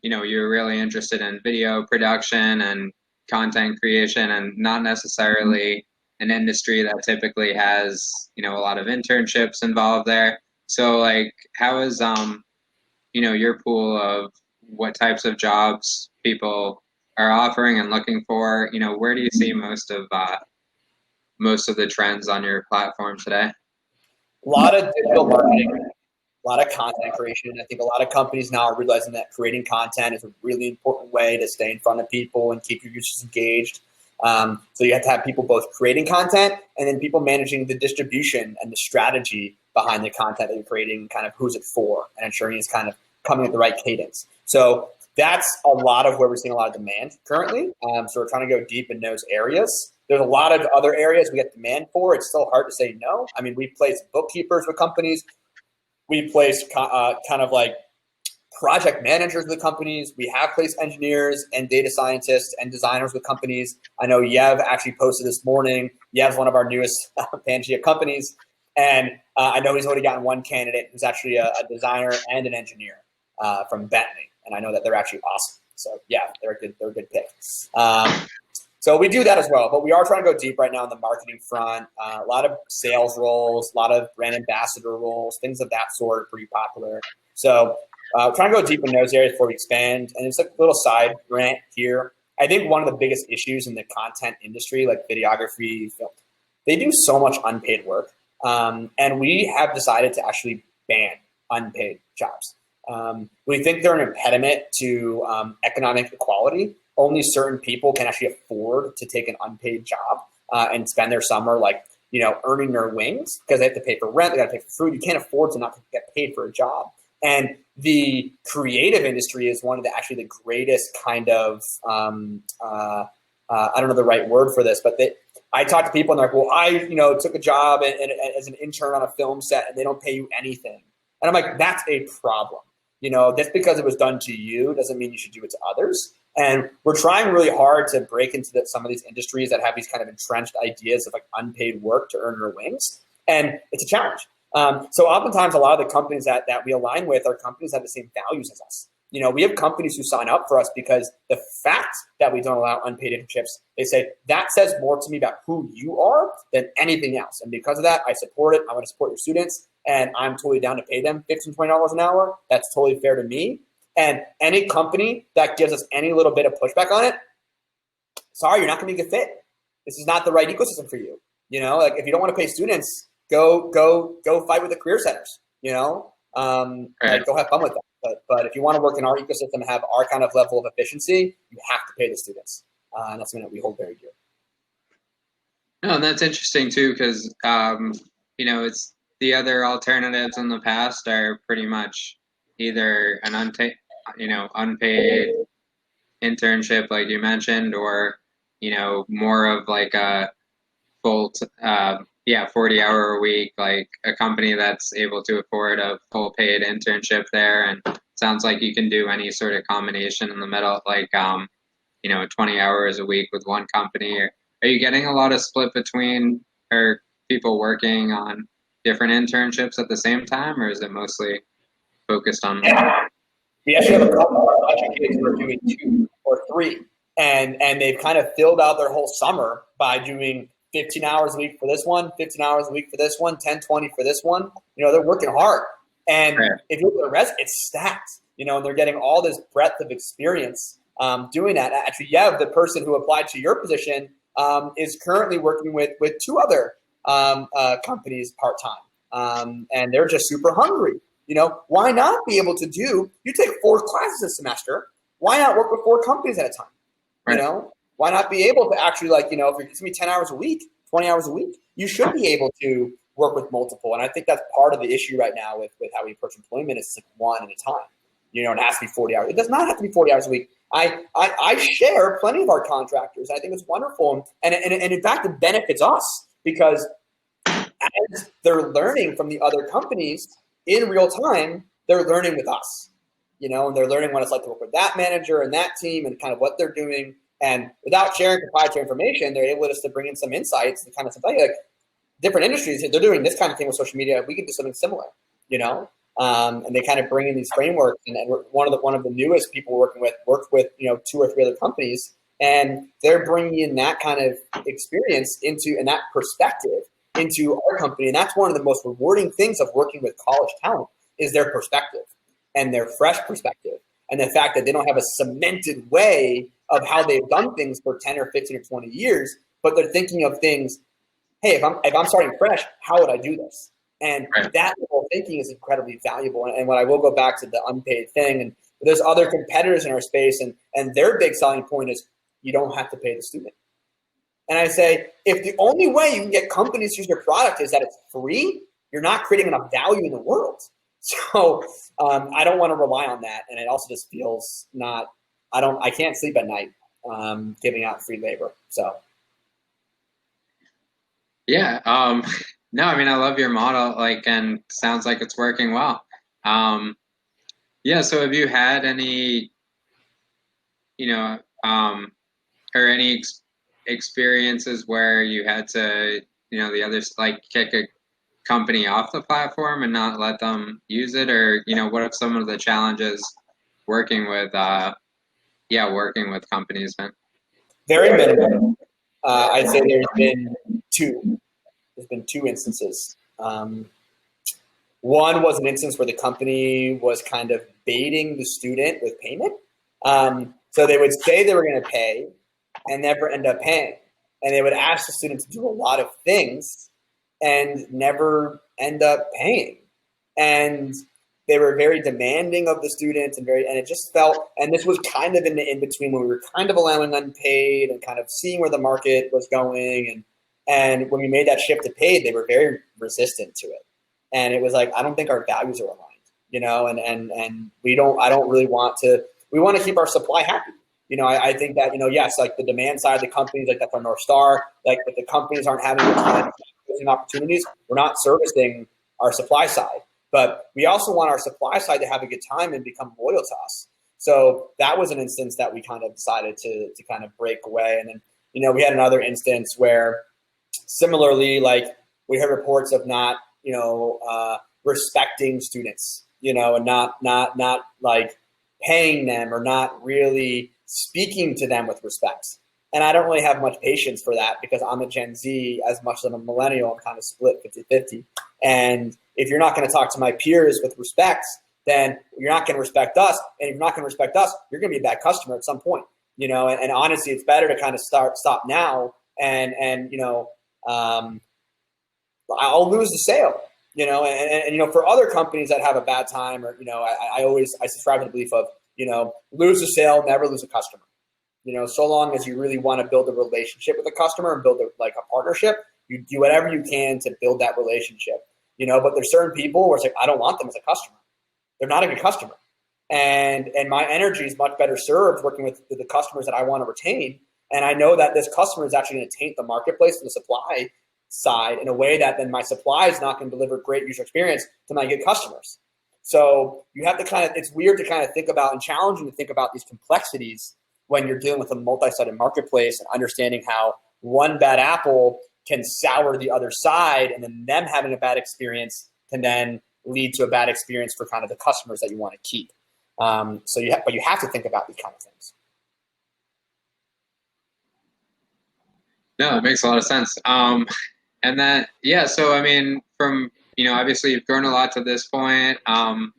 you were really interested in video production and content creation, and not necessarily an industry that typically has, a lot of internships involved there. So like, how is, your pool of what types of jobs people are offering and looking for? Where do you see most of the trends on your platform today? A lot of digital marketing, a lot of content creation. I think a lot of companies now are realizing that creating content is a really important way to stay in front of people and keep your users engaged. So you have to have people both creating content and then people managing the distribution and the strategy behind the content that you're creating, kind of who's it for, and ensuring it's kind of coming at the right cadence. So that's a lot of where we're seeing a lot of demand currently. So we're trying to go deep in those areas. There's a lot of other areas we get demand for. It's still hard to say no. I mean, we place bookkeepers with companies. We place kind of like project managers with companies. We have placed engineers and data scientists and designers with companies. I know Yev actually posted this morning. Yev's one of our newest Pangea companies. And I know he's already gotten one candidate who's actually a designer and an engineer from Bentley. And I know that they're actually awesome. So yeah, they're a good pick. So we do that as well, but we are trying to go deep right now on the marketing front. A lot of sales roles, a lot of brand ambassador roles, things of that sort are pretty popular. So trying to go deep in those areas before we expand. And it's like a little side rant here. I think one of the biggest issues in the content industry, like videography, film, they do so much unpaid work. And we have decided to actually ban unpaid jobs. We think they're an impediment to economic equality. Only certain people can actually afford to take an unpaid job and spend their summer earning their wings, because they have to pay for rent, they got to pay for food. You can't afford to not get paid for a job. And the creative industry is one of the greatest kind of I don't know the right word for this, but I talk to people and they're like, well, I took a job as an intern on a film set and they don't pay you anything. And I'm like, that's a problem. Just because it was done to you doesn't mean you should do it to others. And we're trying really hard to break into some of these industries that have these kind of entrenched ideas of like unpaid work to earn your wings. And it's a challenge. So oftentimes a lot of the companies that we align with are companies that have the same values as us. We have companies who sign up for us because the fact that we don't allow unpaid internships, they say that says more to me about who you are than anything else. And because of that, I support it. I want to support your students, and I'm totally down to pay them $15, $20 an hour. That's totally fair to me. And any company that gives us any little bit of pushback on it, sorry, you're not going to be a good fit. This is not the right ecosystem for you. If you don't want to pay students, go fight with the career centers. Go have fun with that. But if you want to work in our ecosystem and have our kind of level of efficiency, you have to pay the students, and that's something that we hold very dear. No, and that's interesting too, because it's the other alternatives in the past are pretty much either an unpaid internship, like you mentioned, or more of like a full 40-hour a week, like a company that's able to afford a full paid internship there. And it sounds like you can do any sort of combination in the middle, like 20 hours a week with one company. Are you getting a lot of split between, or people working on different internships at the same time, or is it mostly focused on one? Yeah. We actually have a bunch of kids who are doing 2 or 3, and they've kind of filled out their whole summer by doing 15 hours a week for this one, 15 hours a week for this one, 10, 20 for this one. They're working hard. And if you look at the rest, it's stacked, and they're getting all this breadth of experience doing that. Actually, Yev, the person who applied to your position, is currently working with 2 other companies part-time. And they're just super hungry. Why not be able to you take 4 classes a semester, why not work with 4 companies at a time? Right. Why not be able to actually, if it's going to be 10 hours a week, 20 hours a week, you should be able to work with multiple. And I think that's part of the issue right now with how we approach employment is one at a time. It has to be 40 hours. It does not have to be 40 hours a week. I share plenty of our contractors. I think it's wonderful. And in fact, it benefits us because as they're learning from the other companies in real time, they're learning with us, and they're learning what it's like to work with that manager and that team and kind of what they're doing. And without sharing proprietary information, they're able to bring in some insights and kind of say, like, different industries, they're doing this kind of thing with social media. We can do something similar, and they kind of bring in these frameworks. And one of the newest people worked with 2 or 3 other companies, and they're bringing in that kind of experience and that perspective into our company. And that's one of the most rewarding things of working with college talent is their perspective and their fresh perspective. And the fact that they don't have a cemented way of how they've done things for 10 or 15 or 20 years, but they're thinking of things, hey, if I'm starting fresh, how would I do this? And that whole thinking is incredibly valuable. And when I will go back to the unpaid thing, and there's other competitors in our space, and their big selling point is you don't have to pay the student. And I say, if the only way you can get companies to use your product is that it's free, you're not creating enough value in the world. So I don't want to rely on that. And it also just feels I can't sleep at night giving out free labor. So. Yeah. No, I mean, I love your model, and sounds like it's working well. Yeah. So have you had any, or any experiences where you had to, the others kick a company off the platform and not let them use it, or what are some of the challenges working with companies been? Very minimal. I'd say there's been 2. There's been 2 instances. One was an instance where the company was kind of baiting the student with payment. So they would say they were going to pay and never end up paying. And they would ask the student to do a lot of things and never end up paying. And they were very demanding of the students and it just felt, and this was kind of in the in-between when we were kind of allowing unpaid and kind of seeing where the market was going. And when we made that shift to paid, they were very resistant to it. And it was like, I don't think our values are aligned, and we want to keep our supply happy. I think that, yes, the demand side of the companies, that's our North Star. If the companies aren't having opportunities, we're not servicing our supply side. But we also want our supply side to have a good time and become loyal to us. So that was an instance that we kind of decided to kind of break away. And then, we had another instance where similarly, we heard reports of not, respecting students, and not paying them or not really speaking to them with respect. And I don't really have much patience for that because I'm a Gen Z as much as I'm a millennial. I'm kind of split 50-50. And if you're not going to talk to my peers with respect, then you're not going to respect us. And if you're not going to respect us, you're going to be a bad customer at some point. And honestly, it's better to kind of stop now and I'll lose the sale, and for other companies that have a bad time or, I subscribe to the belief of, lose the sale, never lose a customer. So long as you really want to build a relationship with a customer and build a partnership, you do whatever you can to build that relationship, but there's certain people where it's I don't want them as a customer. They're not a good customer. And my energy is much better served working with the customers that I want to retain. And I know that this customer is actually going to taint the marketplace and the supply side in a way that then my supply is not going to deliver great user experience to my good customers. So you have to it's weird to kind of think about and challenging to think about these complexities when you're dealing with a multi-sided marketplace and understanding how one bad apple can sour the other side, and then them having a bad experience can then lead to a bad experience for kind of the customers that you want to keep. But you have to think about these kind of things. No, it makes a lot of sense. And then, yeah, so I mean, from, obviously you've grown a lot to this point. When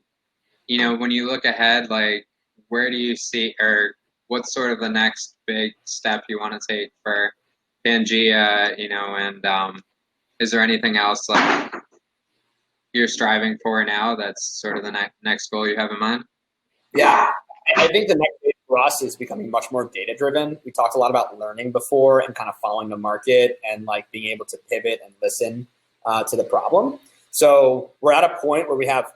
you look ahead, like, where do you see, or what's sort of the next big step you want to take for Pangea, and is there anything else like you're striving for now that's sort of the next goal you have in mind? Yeah, I think the next stage for us is becoming much more data-driven. We talked a lot about learning before and kind of following the market and like being able to pivot and listen to the problem. So we're at a point where we have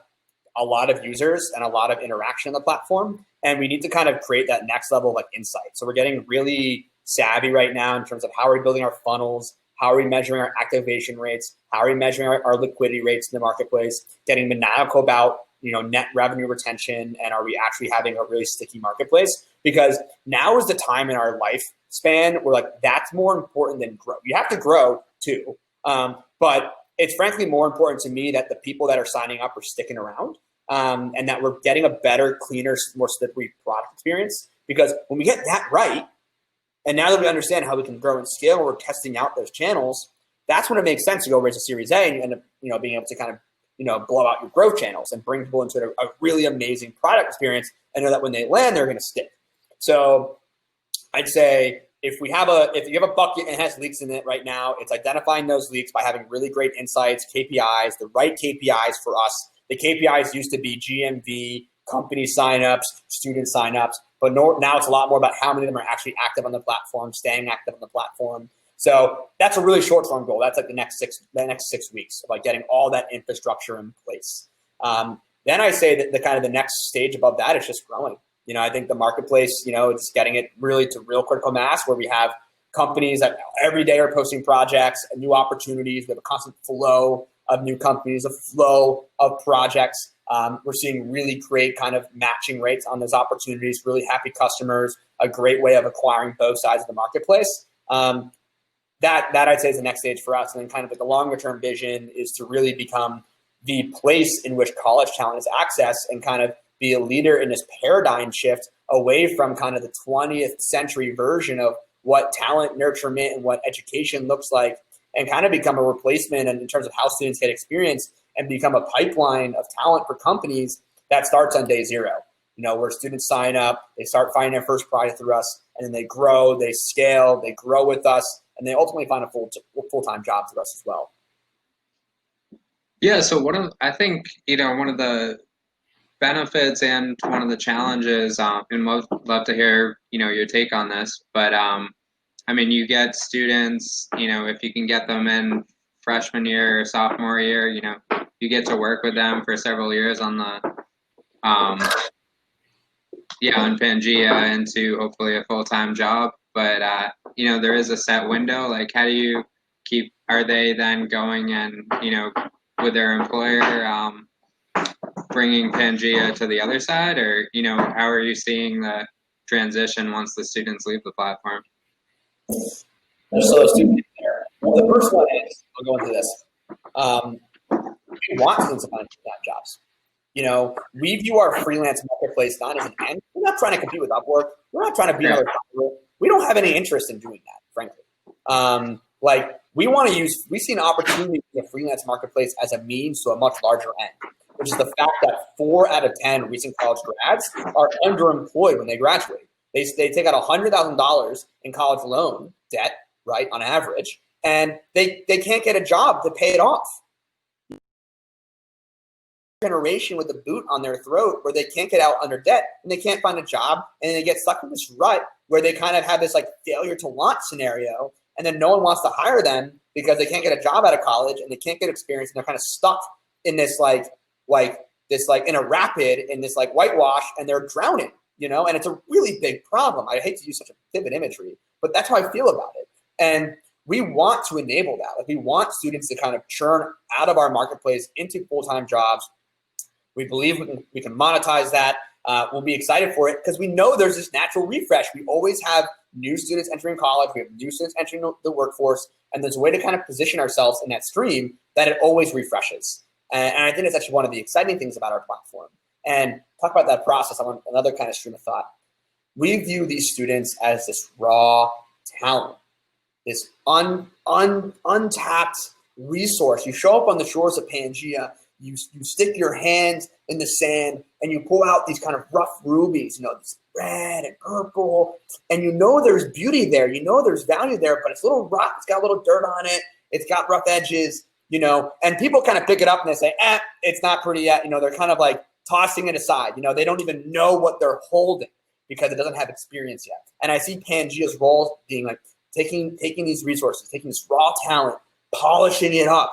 a lot of users and a lot of interaction on the platform, and we need to kind of create that next level of like insight. So we're getting really savvy right now in terms of how are we building our funnels, how are we measuring our activation rates, how are we measuring our liquidity rates in the marketplace, getting maniacal about net revenue retention, and are we actually having a really sticky marketplace? Because now is the time in our lifespan where like that's more important than grow. You have to grow too, but it's frankly more important to me that the people that are signing up are sticking around, and that we're getting a better, cleaner, more slippery product experience. Because when we get that right, and now that we understand how we can grow and scale, we're testing out those channels, that's when it makes sense to go raise a Series A and you end up being able to kind of blow out your growth channels and bring people into a really amazing product experience and know that when they land, they're going to stick. So I'd say if you have a bucket and it has leaks in it right now, it's identifying those leaks by having really great insights, KPIs, the right KPIs for us. The KPIs used to be GMV, company signups, student signups, but now it's a lot more about how many of them are actually active on the platform, staying active on the platform. So that's a really short-term goal. That's like the next 6 weeks of like getting all that infrastructure in place. Then I say that the next stage above that is just growing. I think the marketplace, it's getting it really to real critical mass where we have companies that every day are posting projects and new opportunities. We have a constant flow of new companies, a flow of projects. We're seeing really great kind of matching rates on those opportunities, really happy customers, a great way of acquiring both sides of the marketplace. That I'd say is the next stage for us. And then kind of like the longer term vision is to really become the place in which college talent is accessed and kind of be a leader in this paradigm shift away from kind of the 20th century version of what talent nurturement and what education looks like, and kind of become a replacement in terms of how students get experience and become a pipeline of talent for companies that starts on day zero. Where students sign up, they start finding their first project through us, and then they grow, they scale, they grow with us, and they ultimately find a full-time job through us as well. Yeah, so I think, one of the benefits and one of the challenges, and love to hear, your take on this, but I mean, you get students, if you can get them in freshman year or sophomore year, you get to work with them for several years on on Pangea into hopefully a full-time job. But, there is a set window. Like, how do you are they then going and, with their employer, bringing Pangea to the other side? Or, how are you seeing the transition once the students leave the platform? There's so much to there. Well, the first one is, I'll go into this. We want students to find jobs. We view our freelance marketplace not as an end. We're not trying to compete with Upwork. We're not trying to be another company. We don't have any interest in doing that, frankly. We see an opportunity in the freelance marketplace as a means to a much larger end, which is the fact that 4 out of 10 recent college grads are underemployed when they graduate. They take out $100,000 in college loan debt, right, on average, and they can't get a job to pay it off. Generation with the boot on their throat where they can't get out under debt and they can't find a job, and they get stuck in this rut where they kind of have this like failure to launch scenario, and then no one wants to hire them because they can't get a job out of college and they can't get experience, and they're kind of stuck in this in a rapid, in this like whitewash, and they're drowning, and it's a really big problem. I hate to use such a vivid imagery, but that's how I feel about it. And we want to enable that. Like, we want students to kind of churn out of our marketplace into full-time jobs. We believe we can monetize that. We'll be excited for it because we know there's this natural refresh. We always have new students entering college, we have new students entering the workforce, and there's a way to kind of position ourselves in that stream that it always refreshes. And I think it's actually one of the exciting things about our platform. And talk about that process, I want another kind of stream of thought. We view these students as this raw talent, this untapped resource. You show up on the shores of Pangea, you stick your hands in the sand and you pull out these kind of rough rubies, this red and purple, and there's beauty there, there's value there, but it's a little rough, it's got a little dirt on it, it's got rough edges, and people kind of pick it up and they say, it's not pretty yet, they're kind of like tossing it aside, they don't even know what they're holding because it doesn't have experience yet. And I see Pangea's role being like taking these resources, taking this raw talent, polishing it up,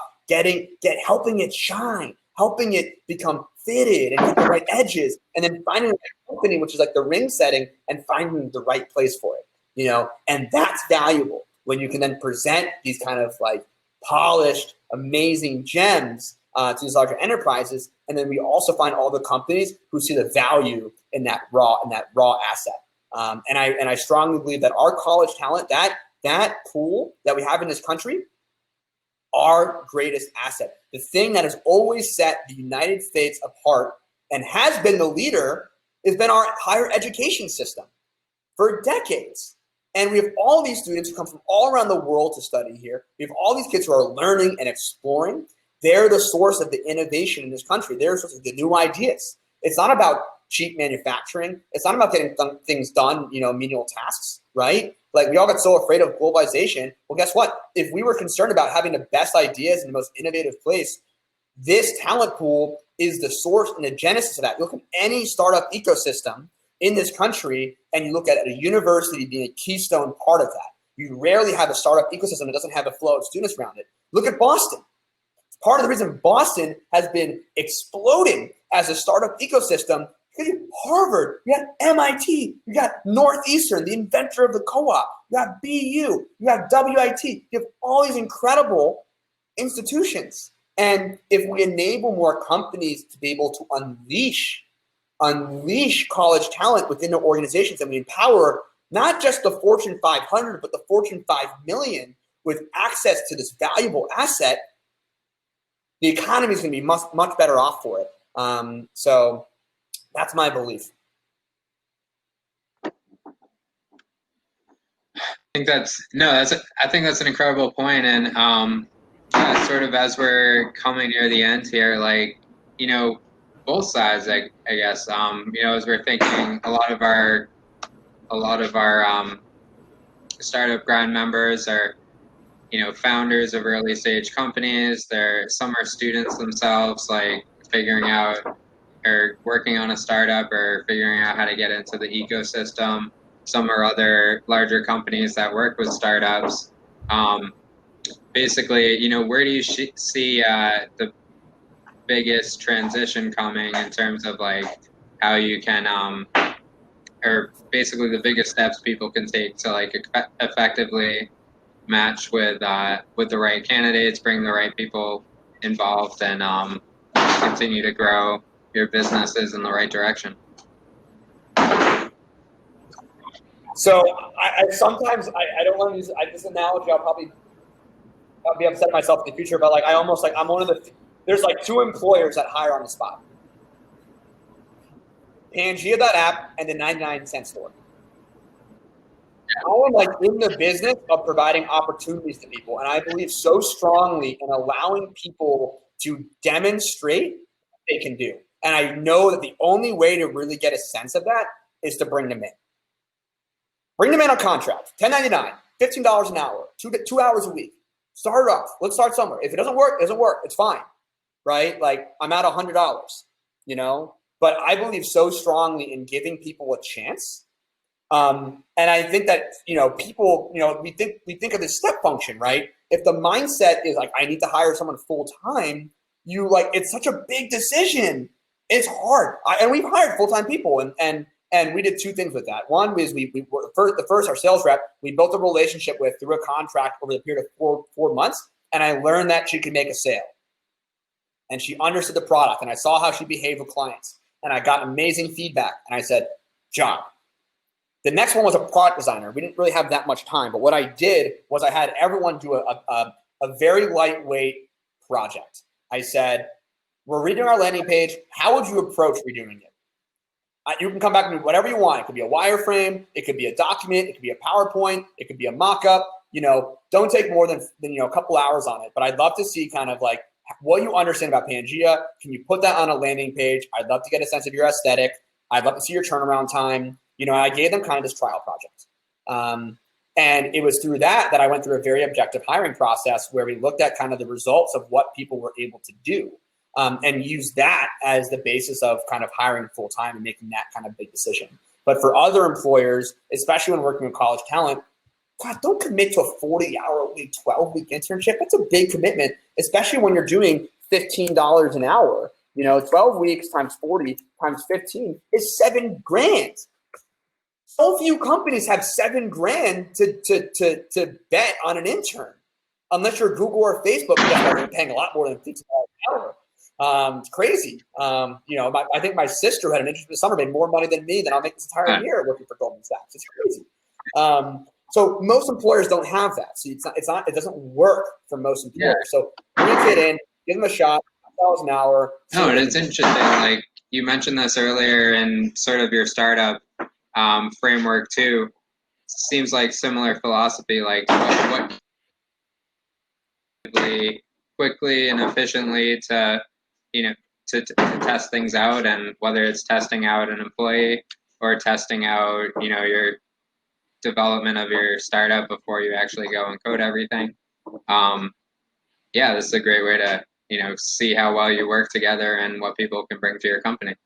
helping it shine, helping it become fitted and get the right edges, and then finding a company, which is like the ring setting, and finding the right place for it, and that's valuable when you can then present these kind of like polished, amazing gems to these larger enterprises. And then we also find all the companies who see the value in that raw asset. And I strongly believe that our college talent, that pool that we have in this country, our greatest asset. The thing that has always set the United States apart and has been the leader has been our higher education system for decades. And we have all these students who come from all around the world to study here. We have all these kids who are learning and exploring. They're the source of the innovation in this country. They're the source of the new ideas. It's not about cheap manufacturing. It's not about getting things done, menial tasks, right? Like, we all get so afraid of globalization. Well, guess what? If we were concerned about having the best ideas in the most innovative place, this talent pool is the source and the genesis of that. You look at any startup ecosystem in this country, and you look at a university being a keystone part of that. You rarely have a startup ecosystem that doesn't have a flow of students around it. Look at Boston. Part of the reason Boston has been exploding as a startup ecosystem, because you have Harvard, you got MIT, you got Northeastern, the inventor of the co-op, you got BU, you got WIT, you have all these incredible institutions. And if we enable more companies to be able to unleash college talent within their organizations, and we empower not just the Fortune 500, but the Fortune 5 million with access to this valuable asset, the economy is going to be much, much better off for it. So that's my belief. I think that's an incredible point. And sort of as we're coming near the end here, like, both sides, I guess, as we're thinking, a lot of our startup grind members are, founders of early stage companies. Some are students themselves, like figuring out or working on a startup or figuring out how to get into the ecosystem. Some are other larger companies that work with startups. Basically, where do you see the biggest transition coming in terms of like how you can, or basically the biggest steps people can take to like effectively match with the right candidates, bring the right people involved, and continue to grow your businesses in the right direction? So I sometimes don't want to use this analogy. I'll be upset myself in the future, but I'm one of there's like two employers that hire on the spot: Pangea.app and the 99-cent store. I am in the business of providing opportunities to people, and I believe so strongly in allowing people to demonstrate what they can do. And I know that the only way to really get a sense of that is to bring them in. Bring them in on contract, $10.99, $15 an hour, 2 hours a week. Start it off. Let's start somewhere. If it doesn't work, it doesn't work. It's fine, right? Like, I'm at $100, But I believe so strongly in giving people a chance. And I think that, people, we think of this step function, right? If the mindset is like, I need to hire someone full time, it's such a big decision. It's hard. And we've hired full-time people, and we did two things with that. One was our sales rep, we built a relationship with through a contract over the period of four months. And I learned that she could make a sale, and she understood the product, and I saw how she behaved with clients, and I got amazing feedback. And I said, John, The next one was a product designer. We didn't really have that much time, but what I did was I had everyone do a very lightweight project. I said, we're redoing our landing page. How would you approach redoing it? You can come back and do whatever you want. It could be a wireframe. It could be a document. It could be a PowerPoint. It could be a mock-up. Don't take more than a couple hours on it. But I'd love to see kind of like what you understand about Pangea. Can you put that on a landing page? I'd love to get a sense of your aesthetic. I'd love to see your turnaround time. I gave them kind of this trial project. And it was through that I went through a very objective hiring process where we looked at kind of the results of what people were able to do. And use that as the basis of kind of hiring full-time and making that kind of big decision. But for other employers, especially when working with college talent, God, don't commit to a 40-hour-a-week, 12-week internship. That's a big commitment, especially when you're doing $15 an hour. 12 weeks times 40 times 15 is $7,000. So few companies have $7,000 to bet on an intern, unless you're Google or Facebook, they're paying a lot more than $15 an hour. It's crazy. I think my sister had an internship this summer, made more money than me, I'll make this entire year working for Goldman Sachs. It's crazy. So most employers don't have that. So it doesn't work for most employers. Yeah. So bring a kid in, give them a shot, $1,000 an hour. No, and it's interesting. Like you mentioned this earlier in sort of your startup framework too. Seems like similar philosophy. Like what quickly and efficiently to test things out, and whether it's testing out an employee or testing out your development of your startup before you actually go and code everything. This is a great way to see how well you work together and what people can bring to your company.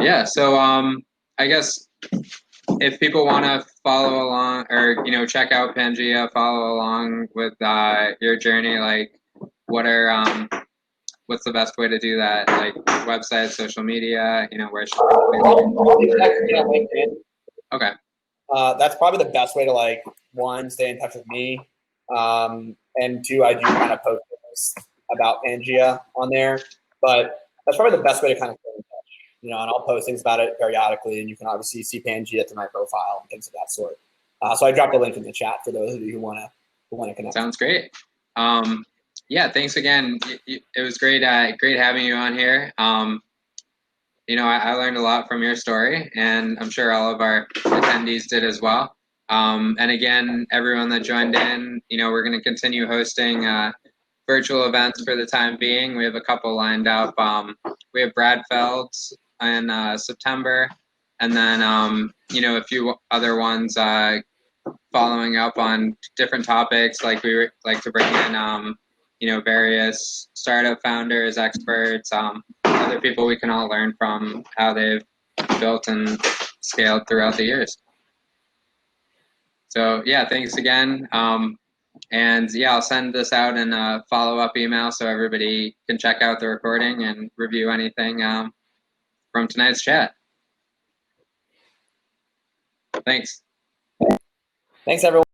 Yeah, so I guess if people want to follow along or check out Pangea, follow along with your journey, like what's the best way to do that? Like website, social media, where should LinkedIn. Okay. That's probably the best way to one, stay in touch with me, and two, I do kind of post about Pangea on there, but that's probably the best way to kind of stay in touch. And I'll post things about it periodically, and you can obviously see Pangea through my profile and things of that sort. So I dropped a link in the chat for those of you who want to connect. Sounds great. Thanks again. It was great having you on here. I learned a lot from your story, and I'm sure all of our attendees did as well. And again, everyone that joined in, we're going to continue hosting virtual events for the time being. We have a couple lined up. We have Bradfeld's in September, and then a few other ones following up on different topics. Like we like to bring in various startup founders, experts, other people we can all learn from how they've built and scaled throughout the years. So thanks again. I'll send this out in a follow-up email so everybody can check out the recording and review anything from tonight's chat. Thanks. Thanks, everyone.